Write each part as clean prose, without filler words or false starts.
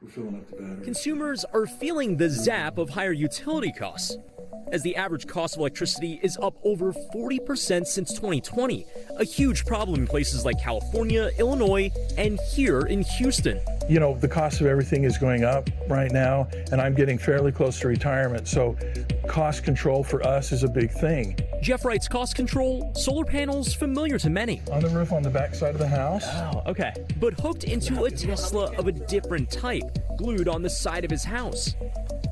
We're filling up the battery. Consumers are feeling the zap of higher utility costs, as the average cost of electricity is up over 40% since 2020, a huge problem in places like California, Illinois, and here in Houston. You know, the cost of everything is going up right now, and I'm getting fairly close to retirement, so cost control for us is a big thing. Jeff writes cost control, solar panels familiar to many. On the roof on the back side of the house. Oh, okay. But hooked into a Tesla of a different type, glued on the side of his house.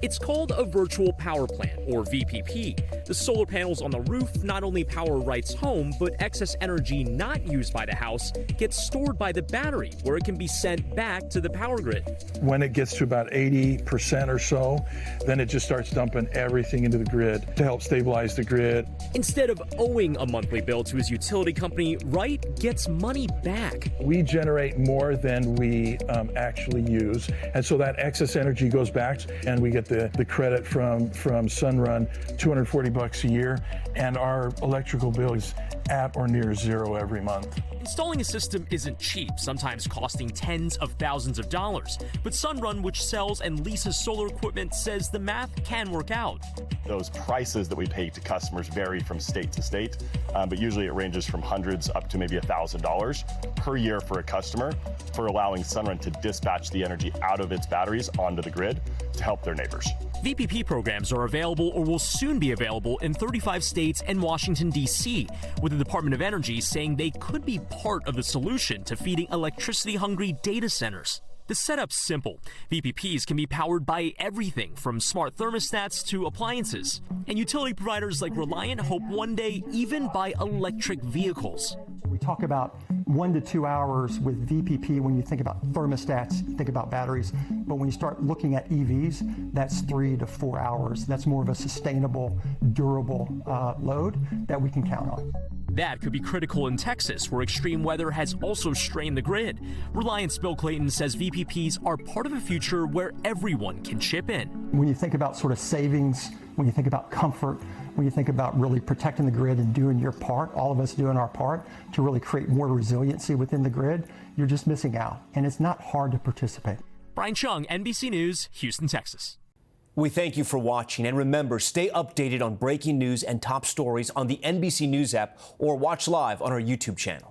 It's called a virtual power plant, or VPP. The solar panels on the roof not only power Wright's home, but excess energy not used by the house gets stored by the battery, where it can be sent back to the power grid. When it gets to about 80% or so, then it just starts dumping everything into the grid to help stabilize the grid. Instead of owing a monthly bill to his utility company, Wright gets money back. We generate more than we actually use, and so that excess energy goes back, and we get the credit from Sunrun, $240 a year, and our electrical bill is at or near zero every month. Installing a system isn't cheap, sometimes costing tens of thousands of dollars. But Sunrun, which sells and leases solar equipment, says the math can work out. Those prices that we pay to customers vary from state to state, but usually it ranges from hundreds up to maybe $1,000 per year for a customer for allowing Sunrun to dispatch the energy out of its batteries onto the grid to help their neighbors. VPP programs are available or will soon be available in 35 states and Washington, D.C., with the Department of Energy saying they could be part of the solution to feeding electricity-hungry data centers. The setup's simple. VPPs can be powered by everything from smart thermostats to appliances. And utility providers like Reliant hope one day even buy electric vehicles. We talk about 1 to 2 hours with VPP when you think about thermostats, think about batteries. But when you start looking at EVs, that's 3 to 4 hours. That's more of a sustainable, durable load that we can count on. That could be critical in Texas, where extreme weather has also strained the grid. Reliant's Bill Clayton says VPPs are part of a future where everyone can chip in. When you think about sort of savings, when you think about comfort, when you think about really protecting the grid and doing your part, all of us doing our part to really create more resiliency within the grid, you're just missing out. And it's not hard to participate. Brian Cheung, NBC News, Houston, Texas. We thank you for watching, and remember, stay updated on breaking news and top stories on the NBC News app or watch live on our YouTube channel.